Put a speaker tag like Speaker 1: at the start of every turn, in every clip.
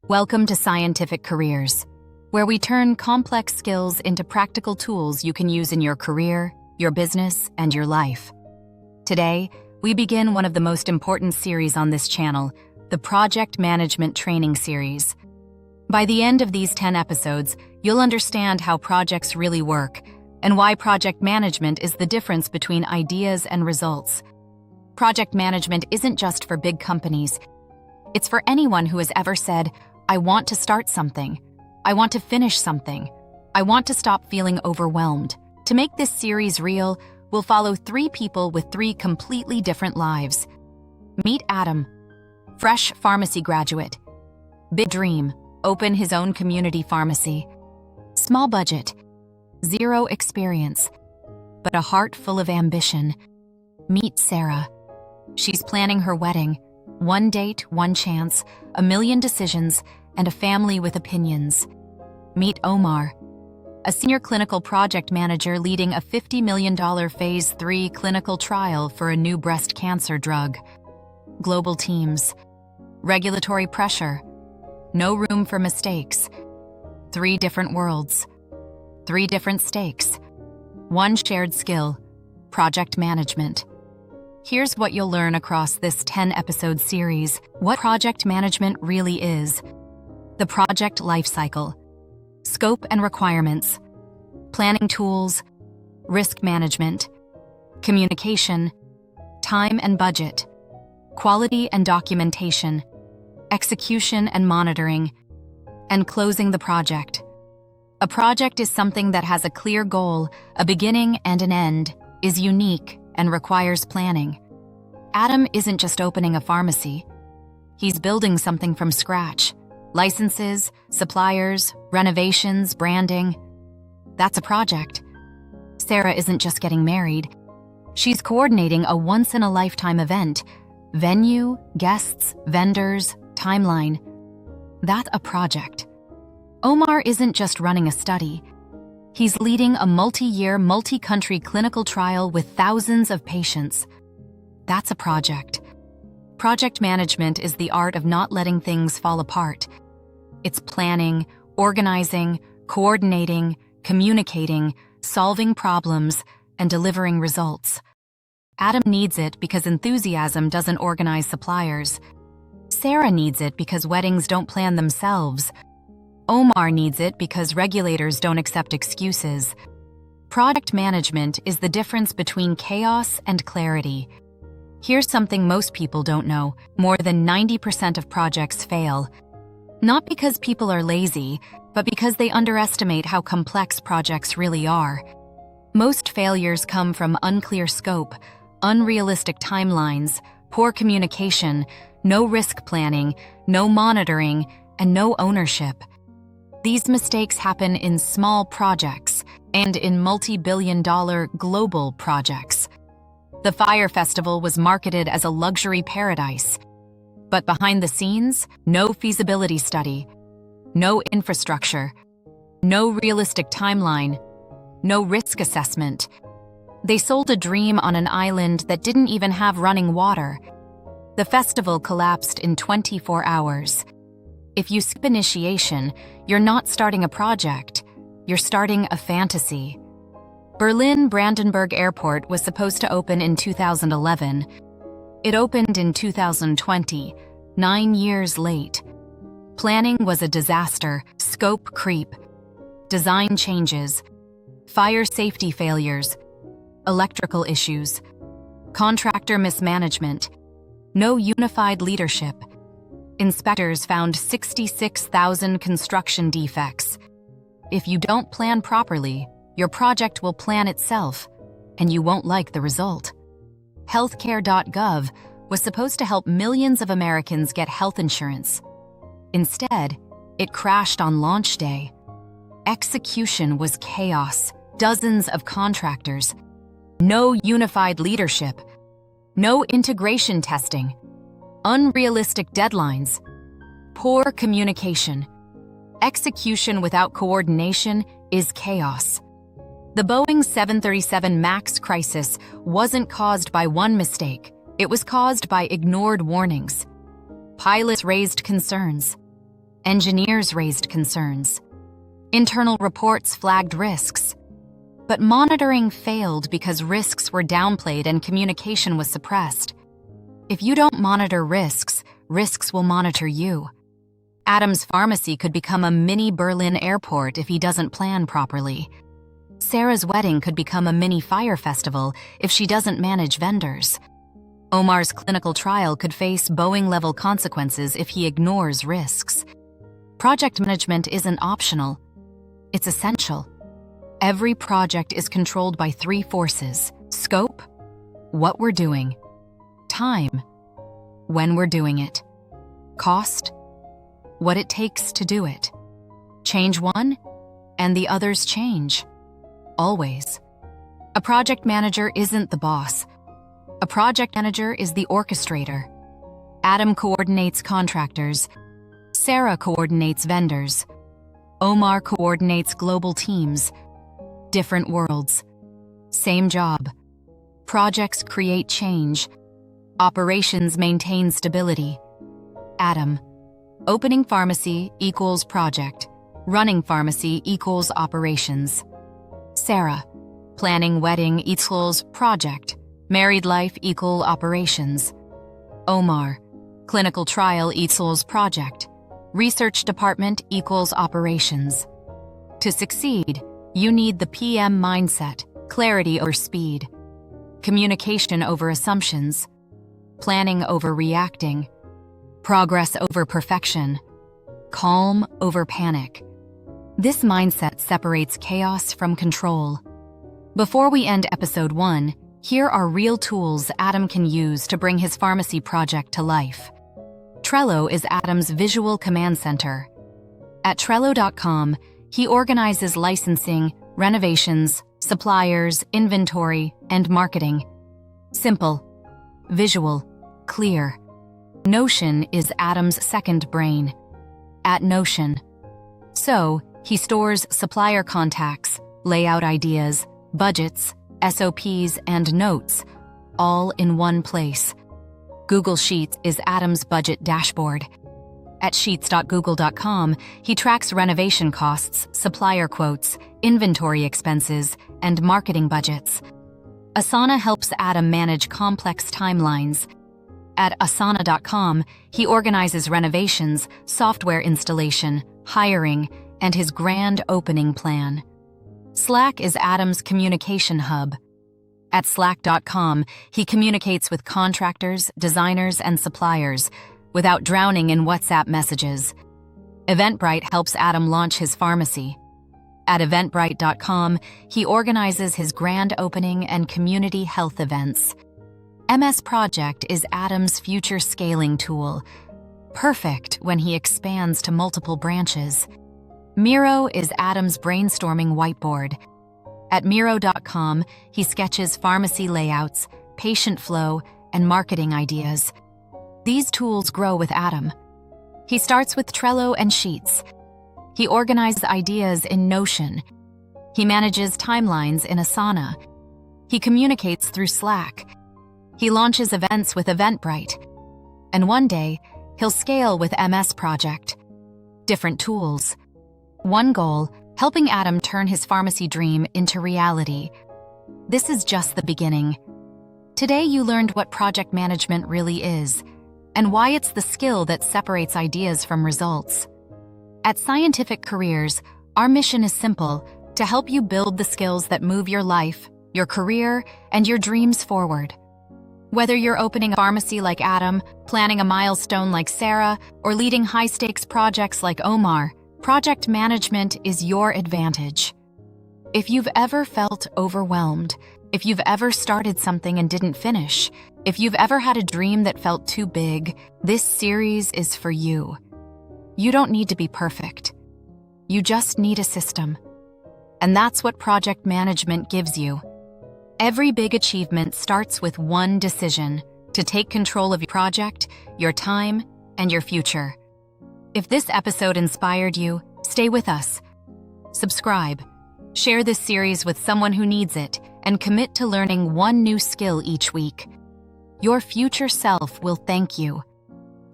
Speaker 1: Welcome to Scientific Careers, where we turn complex skills into practical tools you can use in your career, your business, and your life. Today, we begin one of the most important series on this channel, the Project Management Training Series. By the end of these 10 episodes, you'll understand how projects really work and why project management is the difference between ideas and results. Project management isn't just for big companies. It's for anyone who has ever said, I want to start something. I want to finish something. I want to stop feeling overwhelmed. To make this series real, we'll follow 3 people with 3 completely different lives. Meet Adam, fresh pharmacy graduate. Big dream, open his own community pharmacy. Small budget, 0 experience, but a heart full of ambition. Meet Sarah. She's planning her wedding. 1 date, 1 chance, 1,000,000 decisions, and a family with opinions. Meet Omar, a senior clinical project manager leading a $50 million Phase 3 clinical trial for a new breast cancer drug. Global teams, regulatory pressure, no room for mistakes. 3 different worlds, 3 different stakes, 1 shared skill, project management. Here's what you'll learn across this 10-episode series: what project management really is, the project lifecycle, scope and requirements, planning tools, risk management, communication, time and budget, quality and documentation, execution and monitoring, and closing the project. A project is something that has a clear goal, a beginning and an end, is unique, and requires planning. Adam isn't just opening a pharmacy. He's building something from scratch. Licenses, suppliers, renovations, branding. That's a project. Sarah isn't just getting married. She's coordinating a once-in-a-lifetime event. Venue, guests, vendors, timeline. That's a project. Omar isn't just running a study. He's leading a multi-year, multi-country clinical trial with thousands of patients. That's a project. Project management is the art of not letting things fall apart. It's planning, organizing, coordinating, communicating, solving problems, and delivering results. Adam needs it because enthusiasm doesn't organize suppliers. Sarah needs it because weddings don't plan themselves. Omar needs it because regulators don't accept excuses. Project management is the difference between chaos and clarity. Here's something most people don't know. More than 90% of projects fail. Not because people are lazy, but because they underestimate how complex projects really are. Most failures come from unclear scope, unrealistic timelines, poor communication, no risk planning, no monitoring, and no ownership. These mistakes happen in small projects and in multi-billion-dollar global projects. The Fyre Festival was marketed as a luxury paradise. But behind the scenes, no feasibility study, no infrastructure, no realistic timeline, no risk assessment. They sold a dream on an island that didn't even have running water. The festival collapsed in 24 hours. If you skip initiation, you're not starting a project, you're starting a fantasy. Berlin Brandenburg Airport was supposed to open in 2011. It opened in 2020, 9 years late. Planning was a disaster, scope creep, design changes, fire safety failures, electrical issues, contractor mismanagement, no unified leadership. Inspectors found 66,000 construction defects. If you don't plan properly, your project will plan itself, and you won't like the result. Healthcare.gov was supposed to help millions of Americans get health insurance. Instead, it crashed on launch day. Execution was chaos, dozens of contractors, no unified leadership, no integration testing, unrealistic deadlines, poor communication. Execution without coordination is chaos. The Boeing 737 MAX crisis wasn't caused by one mistake. It was caused by ignored warnings. Pilots raised concerns. Engineers raised concerns. Internal reports flagged risks. But monitoring failed because risks were downplayed and communication was suppressed. If you don't monitor risks, risks will monitor you. Adam's pharmacy could become a mini Berlin airport if he doesn't plan properly. Sarah's wedding could become a mini Fyre Festival if she doesn't manage vendors. Omar's clinical trial could face Boeing-level consequences if he ignores risks. Project management isn't optional. It's essential. Every project is controlled by three forces: scope, what we're doing; time, when we're doing it; cost, what it takes to do it. Change one, and the others change. Always. A project manager isn't the boss. A project manager is the orchestrator. Adam coordinates contractors. Sarah coordinates vendors. Omar coordinates global teams. Different worlds. Same job. Projects create change. Operations maintain stability. Adam. Opening pharmacy equals project. Running pharmacy equals operations. Sarah. Planning wedding equals project. Married life equal operations. Omar. Clinical trial equals project. Research department equals operations. To succeed, you need the PM mindset: clarity over speed, communication over assumptions, planning over reacting, progress over perfection, calm over panic. This mindset separates chaos from control. Before we end episode 1, here are real tools Adam can use to bring his pharmacy project to life. Trello is Adam's visual command center. At Trello.com, he organizes licensing, renovations, suppliers, inventory, and marketing. Simple, visual, clear. Notion is Adam's second brain. At Notion. So, he stores supplier contacts, layout ideas, budgets, SOPs, and notes, all in one place. Google Sheets is Adam's budget dashboard. At Sheets.google.com, he tracks renovation costs, supplier quotes, inventory expenses, and marketing budgets. Asana helps Adam manage complex timelines. At Asana.com, he organizes renovations, software installation, hiring, and his grand opening plan. Slack is Adam's communication hub. At Slack.com, he communicates with contractors, designers, and suppliers without drowning in WhatsApp messages. Eventbrite helps Adam launch his pharmacy. At Eventbrite.com, he organizes his grand opening and community health events. MS Project is Adam's future scaling tool, perfect when he expands to multiple branches. Miro is Adam's brainstorming whiteboard. At Miro.com, he sketches pharmacy layouts, patient flow, and marketing ideas. These tools grow with Adam. He starts with Trello and Sheets. He organizes ideas in Notion. He manages timelines in Asana. He communicates through Slack. He launches events with Eventbrite. And one day, he'll scale with MS Project. Different tools. One goal: helping Adam turn his pharmacy dream into reality. This is just the beginning. Today you learned what project management really is, and why it's the skill that separates ideas from results. At Scientific Careers, our mission is simple: to help you build the skills that move your life, your career, and your dreams forward. Whether you're opening a pharmacy like Adam, planning a milestone like Sarah, or leading high-stakes projects like Omar, project management is your advantage. If you've ever felt overwhelmed, if you've ever started something and didn't finish, if you've ever had a dream that felt too big, this series is for you. You don't need to be perfect. You just need a system. And that's what project management gives you. Every big achievement starts with one decision: to take control of your project, your time, and your future. If this episode inspired you, stay with us. Subscribe, share this series with someone who needs it, and commit to learning one new skill each week. Your future self will thank you.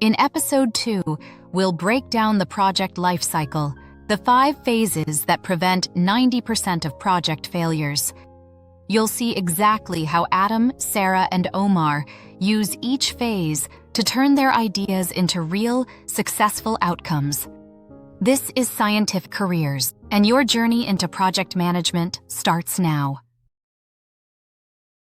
Speaker 1: In episode 2, we'll break down the project lifecycle, the 5 phases that prevent 90% of project failures. You'll see exactly how Adam, Sarah, and Omar use each phase to turn their ideas into real, successful outcomes. This is Scientific Careers, and your journey into project management starts now.